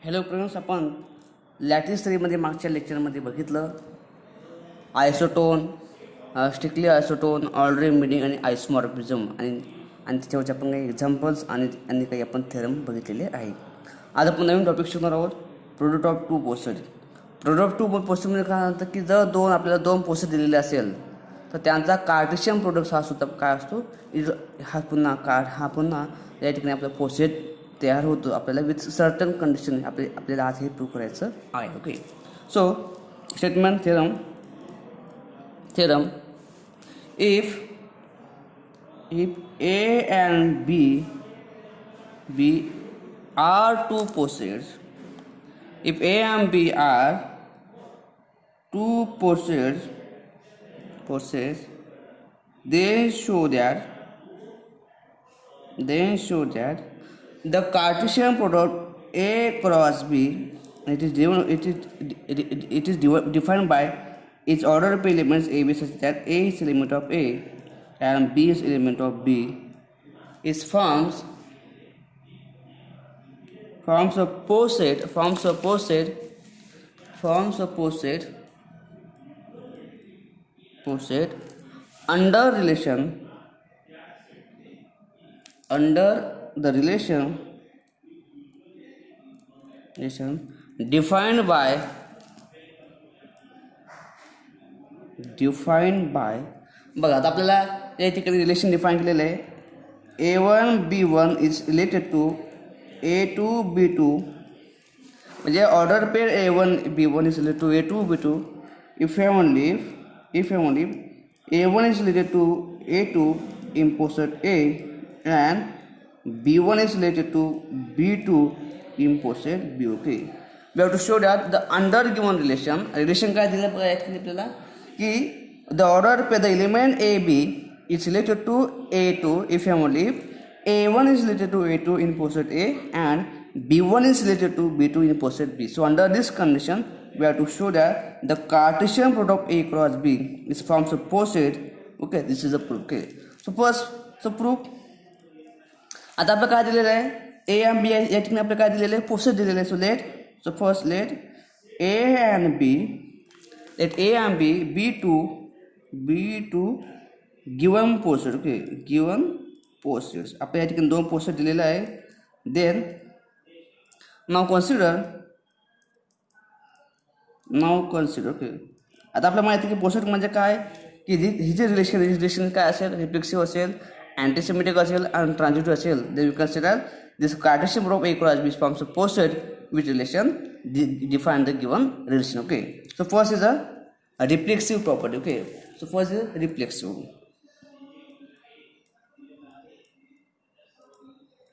Hello friends, आपण Latin स्टडीमध्ये मागच्या लेक्चरमध्ये बघितलं आयसोटोन, स्ट्रिक्टली आयसोटोन, ऑर्डर मिनिंग आणि आयसोमॉर्फिझम आणि त्याच्यावरचे आपण काही एक्झाम्पल्स आणि काही आपण थेरम बघितलेले आहे. आज आपण नवीन टॉपिक शिकणार आहोत, product of two posets. Product of two पोसेडमध्ये काय होतं की जर आपल्याला दोन पोसेड दिलेले असेल तर त्यांचा कार्टेशियन प्रोडक्ट हा सुद्धा काय असतो, हा पुन्हा या ठिकाणी आपला पोसेड तयार होतो आपल्याला विथ सर्टन कंडिशन. आपल्याला आज हे प्रूव्ह करायचं आहे. Okay, so statement theorem if A and B are two posets, if A and B are two posets, then show that the Cartesian product A cross B, it is defined by its order of elements A B such that A is element of A and B is element of B. It forms a poset under the relation defined by बघा. आता आपल्याला या ठिकाणी relation define केलेलं आहे. A1 B1 is related to A2 B2, म्हणजे order pair A1 B1 is related to A2 B2 if and only A1 is related to A2 in poset A and B1 is related to B2 in poset B. Okay, we have to show that the under given relation काय दिलं बघा actually आपल्याला की the order pair, the element AB is related to A2 if and only if A1 is related to A2 in poset A and B1 is related to B2 in poset B. So under this condition we have to show that the Cartesian product A cross B is forms a poset. Okay, this is a proof. Okay, so proof. आता आपलं काय दिलेलं आहे, A and B या ठिकाणी आपलं काय दिलेलं आहे, पोसेट दिलेलं आहे. So first let A and B B2 given poset. Okay, given posets. आपल्या या ठिकाणी दोन पोसेट दिलेलं आहे. Then now consider. Okay, आता आपल्याला माहिती की पोसेट म्हणजे काय, की ही जे रिलेशन काय असेल, रिफ्लेक्सिव्ह असेल, अँटीसिमेट्रिक असेल आणि ट्रान्झिटिव्ह असेल. then we consider this Cartesian product A cross B forms a poset with relation define the given relation. Okay, so first is a reflexive property. Okay, so first is reflexive.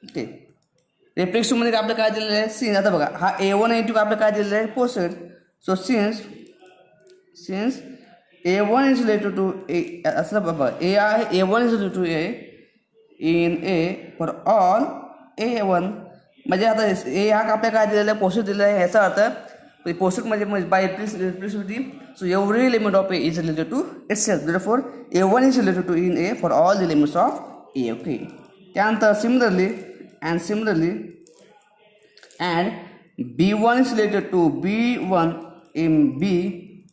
Okay, reflexive मध्ये आपलं काय दिलेलं आहे, since. आता बघा हा A1 A2 आपलं काय दिलेलं आहे, poset. So since A1 is related to A, असं बघा A1 is related to A in A for all A1, म्हणजे आता A हा आपल्याला काय दिलेला आहे, पोसेट दिलेला आहे. याचा अर्थ पोसेट म्हणजे by reflexivity. So every element of A is related to itself. Therefore A1 is related to in A for all elements of A. Okay, त्यानंतर similarly B1 is related to B1 in B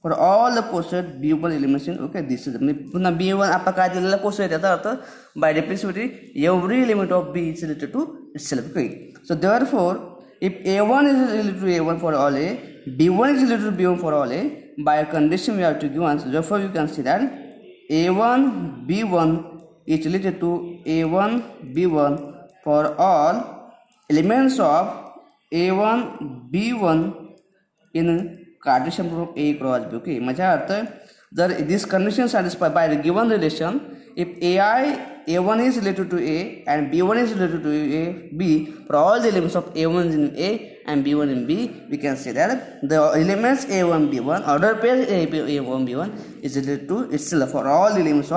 for all the poset B1 elements in. Okay, this is पुन्हा B1 आपला काय दिलेला पोसेट, याचा earth by reflexivity every element of B is related to itself. Okay, so therefore if A1 is related to A1 for all A, B1 is related to B1 for all A, by a condition we have to give answer. Therefore we can see that A1 B1 is related to A1 B1 for all elements of A1 B1 in Cartesian product A cross B. Okay, माझ्या अर्थ जर this condition satisfied by the given relation, if A1 is related to A and B1 is related to B for all the elements of A1 in A and B1 in B, we can say that the elements A1 B1 order pair A1 B1 is related to itself for all the elements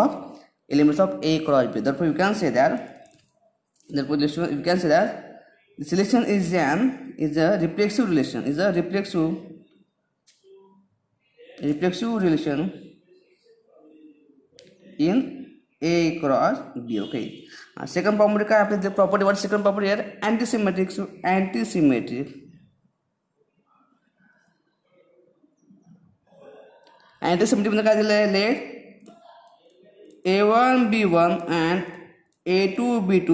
of A cross B. Therefore we can say that this relation is a reflexive relation, relation in A cross B. Okay, second property काय आपले property what second property here, antisymmetric. So antisymmetric अँटीसिमेट्रिक काय दिलं आहे, late A1 B1 and A2 B2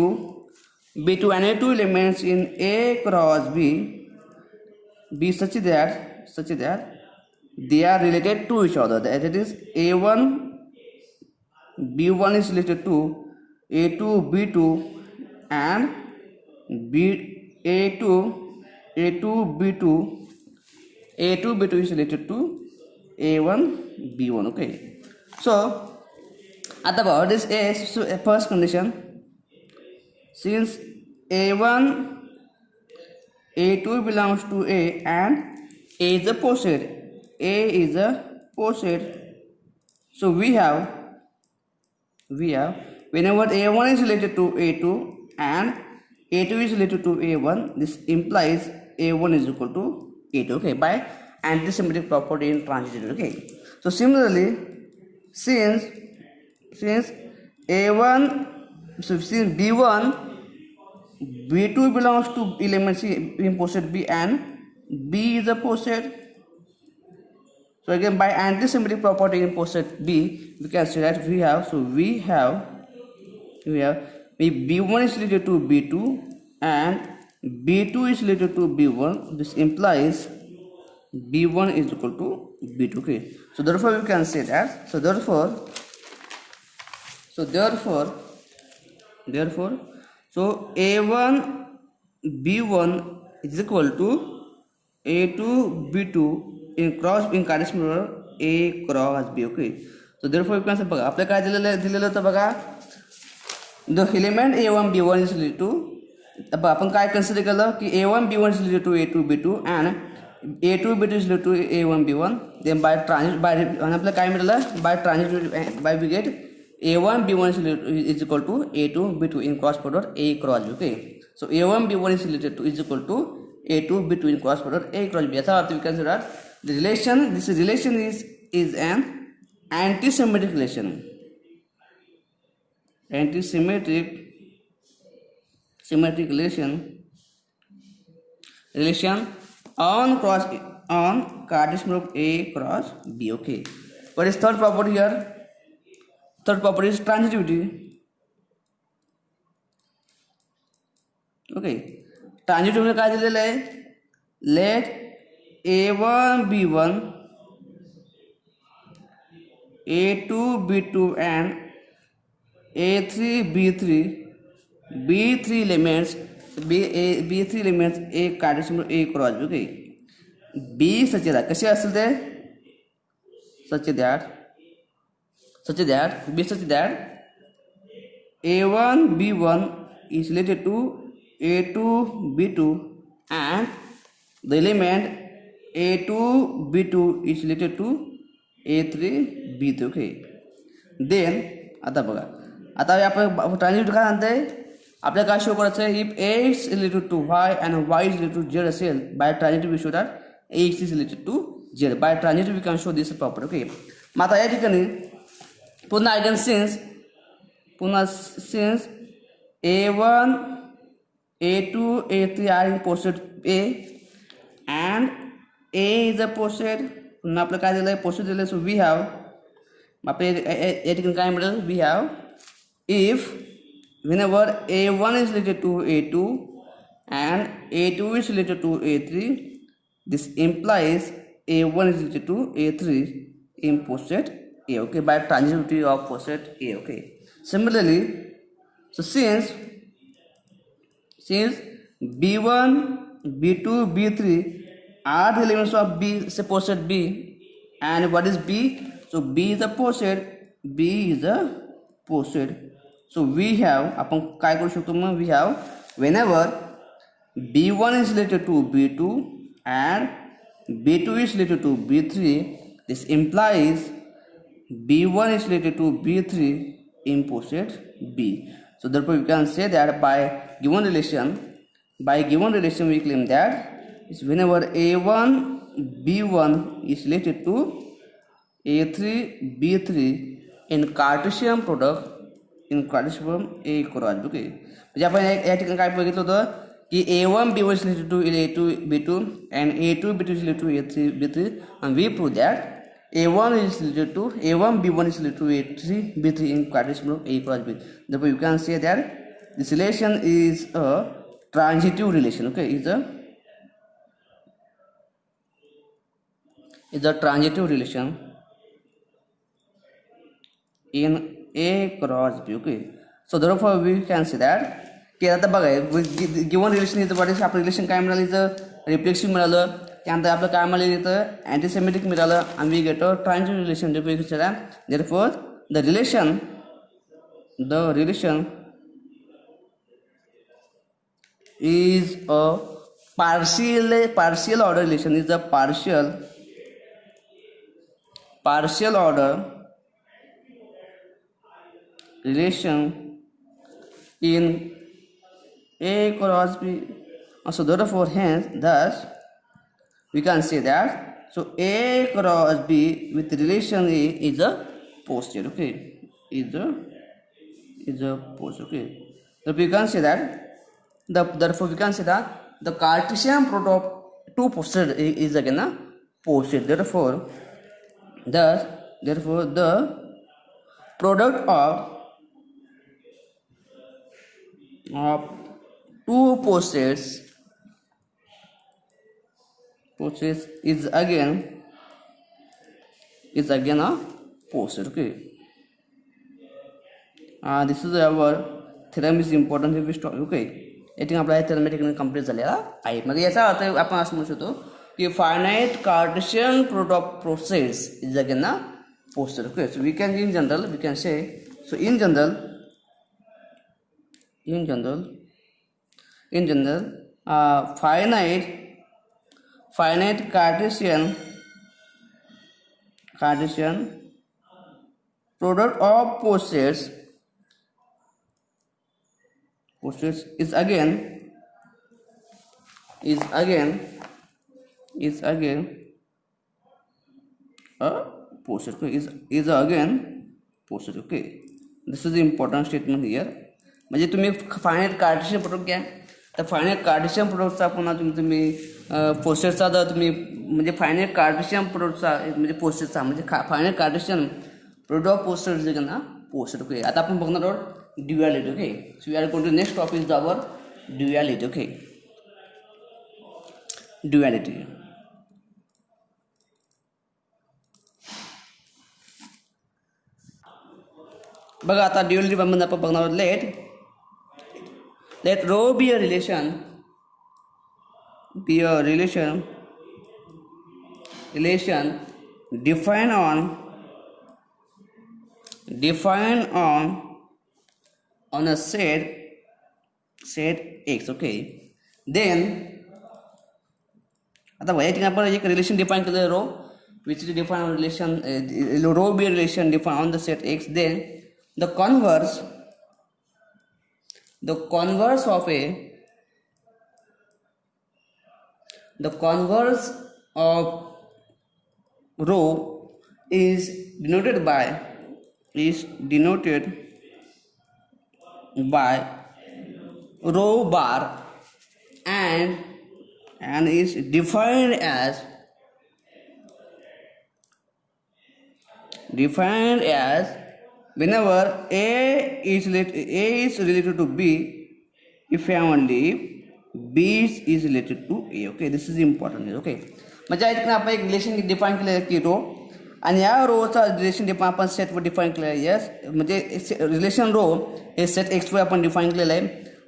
B2 and A2 elements in A cross B such that they are related to each other. That is A1 B1 is related to A2 B2 and A2 B2 is related to A1 B1. Okay, so at about this A, first condition, since A1 A2 belongs to A and A is a poset, so we have whenever A1 is related to A2 and A2 is related to A1, this implies A1 is equal to A2. Okay, by antisymmetric property in transitive. Okay, so similarly, since A1, so since B1 B2 belongs to element C in poset B and B is a poset, so again by antisymmetric property in poset B we can say that we have B1 is related to B2 and B2 is related to B1. This implies B1 is equal to B2. Okay, so therefore we can say that so A1 B1 is equal to A2 B2 in Cartesian order A cross B. Okay, so therefore you can say बघा आपल्या काय दिलेलं होतं बघा, the element A1 B1 is related to, अब आपण काय consider केलं की A1 B1 is related to A2 B2 and A2 B2 is related to A1 B1. then by आपल्याला काय मिळालं, by we get A1 B1 is equal to A2 B2 in cross product A cross B. Okay, so A1 B1 is equal to A2 B2 in cross product A cross B. याचा अर्थ we can say that this relation is an antisymmetric relation. Symmetric relation on Cartesian group A cross B. Okay, what is third property here? Third property is transitivity. Okay, transitivity काय दिलेलं आहे, let A1 B1 A2 B2 and A3 B3 elements A Cartesian A cross B. Okay, B such that कसे असेल ते such that A1 B1 is related to A2 B2 and the element A2 B2 is related to A3 B3. Okay, then आता बघा, आता आपण ट्रान्झिटिव्ह काय म्हणताय, आपल्याला काय शो करायचं आहे, if A is related to Y and Y is related to Z असेल, by transitive we show that X is related to Z. by transitive we can show this property. Okay, मग आता या ठिकाणी पुन्हा again since A1 A2 A3 are in poset A and A is a poset, पुन्हा आपलं काय दिलं आहे, पोसेट दिलं आहे, so we have आपल्या या ठिकाणी काय मिळेल, we have if whenever A1 is related to A2 and A2 is related to A3, this implies A1 is related to A3 in poset A. Okay, by transitivity of poset A. Okay, similarly, so since B1 B2 B3 are the elements of B, say poset B, and what is B? So B is a poset. So we have आपण काय करू शकतो मग, we have whenever B1 is related to B2 and B2 is related to B3, this implies B1 is related to B3 in poset B. So therefore we can say that by given relation we claim that is whenever A1 B1 is related to A3 B3 in Cartesian product in Cartesian A cross B. Okay, म्हणजे आपण या ठिकाणी काय बघितलं होतं की A1 B1 is related to A2 B2 and A2 B2 is related to A3 B3, and we prove that A1 is related to A1, B1 is related to A3, B3 in Cartesian group A cross B. Therefore, you can say that this relation is a transitive relation. Okay, is a transitive relation in A cross B. Okay, so therefore we can say that आता बघा given relation इथं वाटतं आपलं relation काय मिळालं इथं reflexive मिळालं त्यानंतर आपलं काय मिळालं इथं अँटीसेमेटिक मिळालं आणि we get a transitive relation therefore the relation is a partial order relation, is a partial order relation in A cross B. So therefore hence thus we can say that so A cross B with relation A is a posterior. Okay, is a posterior. Okay, so we can say that therefore we can say that the Cartesian product of two posterior is again a posterior. Therefore the product of two posteriors is again a posterior. Okay, this is our theorem is important if we start. Okay, यातून आपला थेरमॅटिक complete झालेला आहे. मग याचा अर्थ आपण असं म्हणू शकतो की finite Cartesian product of process is again a posterior. Okay, so we can in general we can say so in general finite Cartesian product of posteriors is again a posterior. Is again posterior. Okay, this is the important statement here. म्हणजे तुम्ही finite Cartesian product घ्या तर finite Cartesian प्रोडक्टचा पुन्हा तुम्ही पोस्टरचा जर तुम्ही म्हणजे finite Cartesian प्रोडक्टचा म्हणजे पोस्टरचा म्हणजे finite Cartesian product of posets जे ना पोस्टर. ओके, आता आपण बघणार आहोत duality. Okay, so we are going to next topic is our duality. Okay, duality बघा आता ड्युअलिटी मध्ये आपण बघणार आहोत let rho be a relation defined on a set x. Okay, then आता या ठिकाणी आपण एक रिलेशन डिफाइन केलं रो which is defined on relation rho be a relation defined on the set x. Then the converse of rho is denoted by rho bar and is defined as whenever A is related to B if and only B is related to A. Okay, this is important. Okay, म्हणजे या ठिकाणी आपण एक relation define केलं की रो आणि या Rochak relation define आपण सेटवर डिफाइन केलं आहे. यस, म्हणजे रिलेशन रो हे सेट एक्सवर आपण डिफाइन केलेलं आहे.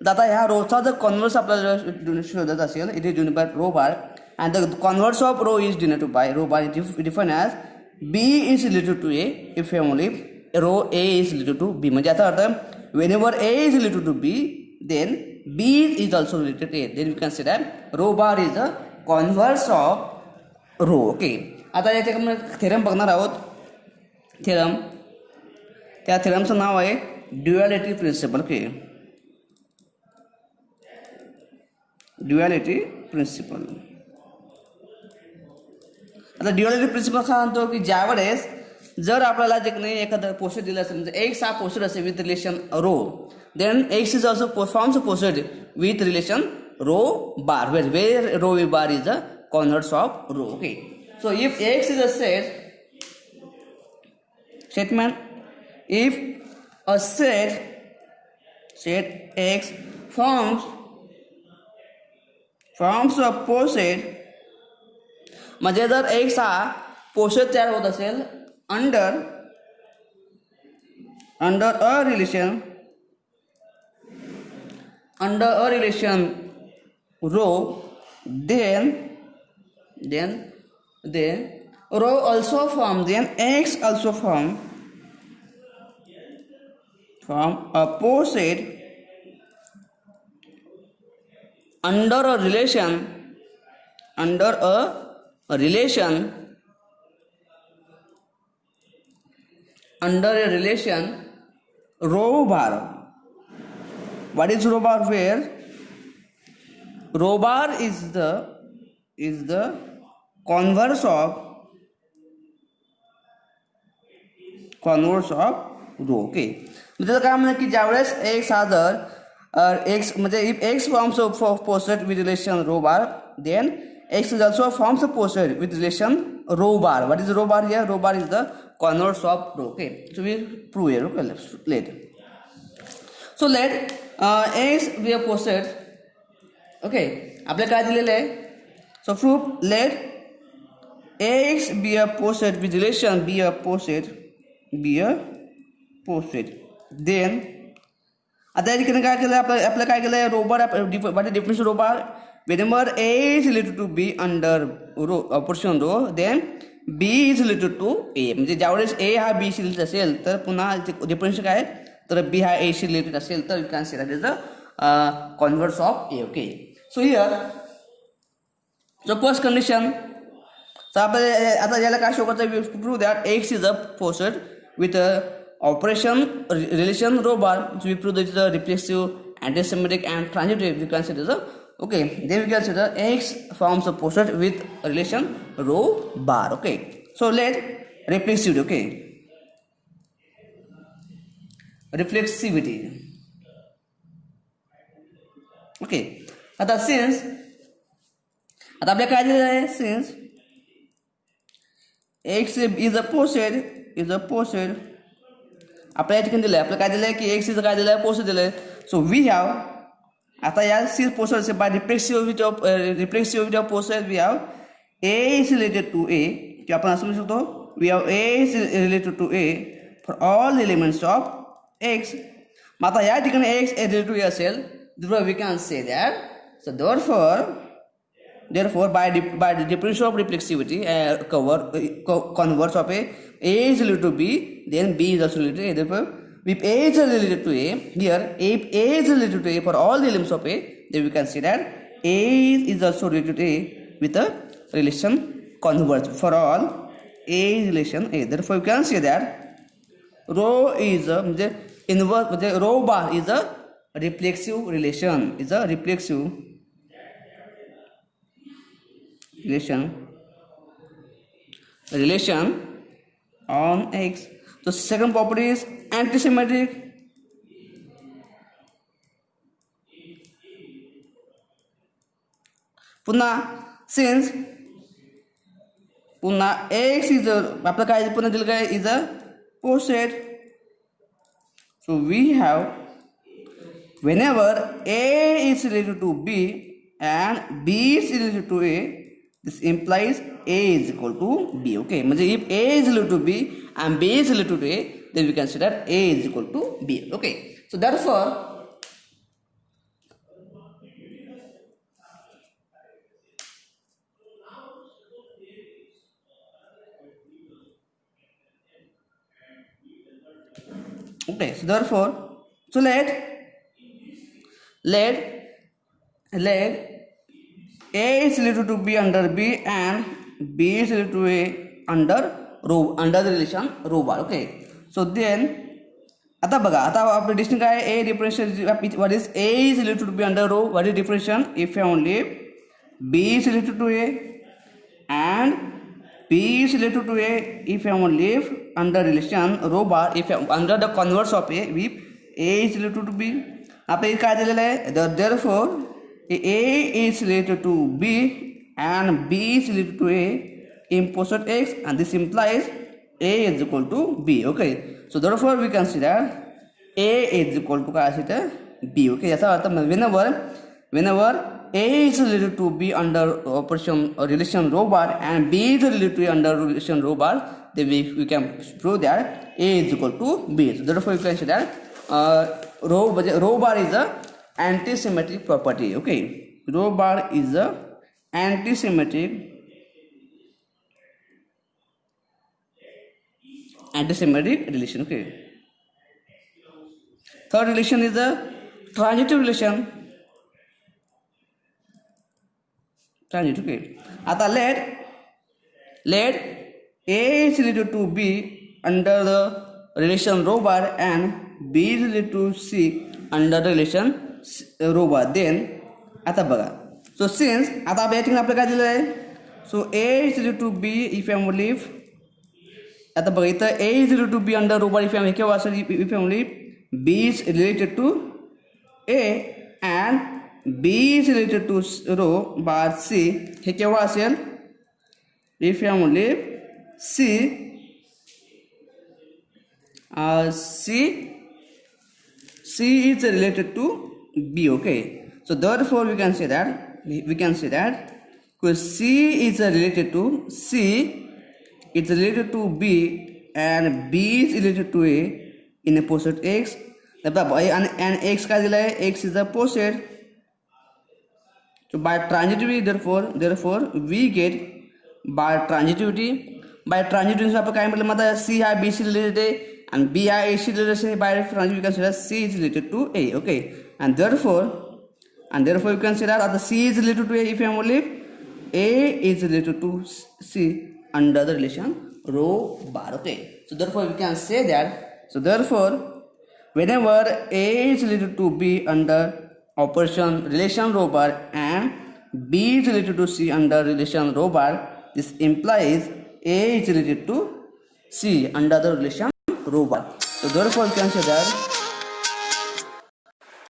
आता ह्या रोचा जर कॉन्व्हर्स आपल्याला शोधायचा असेल it is denoted by rho bar and the converse of rho is denoted by rho bar define as B is related to A if and only rho A is related to B. म्हणजे याचा अर्थ whenever A is related to B then B is also related to A. Then we can say that rho bar is the converse of rho. Okay, आता याचे आपण theorem बघणार आहोत. त्या थेरमचं नाव आहे duality principle. Okay, duality principle. आता ड्युअलिटी प्रिन्सिपल काय म्हणतो की ज्यावेळेस जर आपल्याला जे नाही एखादा पोस्टर दिलं असेल म्हणजे एक्स हा पोस्टर असेल with relation rho then x is also forms a posterior with relation rho bar where rho bar is the converse of rho. Okay, so if x is a set statement. If a set X forms a poset, म्हणजे जर X हा पोसेट तयार होत असेल under a relation rho, then row also form, then X also form a poset under a relation row bar. What is row bar? Where row bar is the converse of row. Okay, म्हणजे काय म्हणतात की ज्यावेळेस X हा जर X म्हणजे if X forms a poset with relation row bar, then X is also forms a poset with relation row bar. What is row bar here? Row bar is the converse of row. Okay, so we prove here. Okay, let X be a poset. Okay, आपल्याला काय दिलेलं आहे? So prove let X be a poset with relation be a poset. Then आता या ठिकाणी काय केलं आपलं काय केलं रो बार. what is definition row bar? Whenever A is related to B under portion row, then B is related to A. म्हणजे ज्यावेळेस A हा B शी रिलेटेड असेल तर पुन्हा डिफरन्शियल काय तर B हा A शी रिलेटेड असेल तर you can say that is the converse of A. Okay, so here so first condition. तर आपल्याला आता याला काय शो करायचं? Prove that X is a poset with operation relation row bar. So we prove that it is a reflexive, antisemitic and transitive. We can say this. Okay, then we can say that X forms a poset with relation row bar. Okay, so let reflexivity. Okay, reflexivity. Okay, आता since आता आपल्याला काय दिलेलं आहे? since X is a poset आपल्या या ठिकाणी दिलं आहे. आपल्याला काय दिलं आहे की X इज काय दिलं आहे? पोसेट दिलं आहे. सो वी हॅव आता या C poset by reflexivity of poset we have A is related to A, की आपण असं म्हणू शकतो we have A is related to A for all elements of X. मग आता या ठिकाणी X रिलेटेड टू A असेल therefore we can say that. So therefore by the definition of reflexivity converse of A is related to B, then B is also related to A. Therefore if A is related to A, here if A is related to A for all the elements of A, then we can say that A is also related to A with a relation converse for all A is relation A. Therefore you can say that row is a inverse row bar is a reflexive relation, relation on X. So second property is antisymmetric. पुन्हा since पुन्हा X is आपलं काय पुन्हा दिलं काय is a poset. So we have whenever A is related to B and B is related to A, this implies A is equal to B. Okay, म्हणजे if A is related to B and B is related to A, then we can say that A is equal to B. Okay, so therefore let A is related to B under B and B is related to A under the relation row bar. Okay, so then आता बघा आता आपलं distinct काय A differential what is A is related to B under row, what is differential if and only B is related to A and B is related to A if and only under relation row bar if under the converse of A if A is related to B. आपल्याला काय दिलेलं आहे therefore A is related to B and B is related to A in poset X, and this implies A is equal to B. Okay, so therefore we can see that A is equal to काय असेल B. Okay, याचा अर्थ whenever A is related to B under operation relation rho bar and B is related to A under relation rho bar, then we can prove that A is equal to B. So therefore you can say that rho bar is a anti-symmetric property. Okay, rho bar is a anti-symmetric relation. Okay, third relation is the transitive relation. Okay, आता let A is related to B under the relation rho bar and B is related to C under the relation rho bar. Then आता बघा, so since आता या ठिकाणी आपलं काय दिलं आहे, so A is related to B if I leave, आता बघा इथं A is related to B under rho bar if I केव्हा असेल, if I leave B is related to A and B is related to rho bar C, हे केव्हा असेल, if I leave C is related to B. Okay, so therefore we can say that because C is related to C, it's related to B and B is related to A in a poset X, and X का दिला है, X is a poset. So by transitivity, therefore we get by transitivity से आपको क्या मतलब आता है, C है B से related है and B है A से related है. By transitivity we can say that C is related to A. Okay, and therefore you can say that C is related to A if I only A is related to C under the relation rho bar. Okay, so therefore we can say that, so therefore whenever A is related to B under operation relation rho bar and B is related to C under relation rho bar, this implies A is related to C under the relation rho bar. So therefore we can say that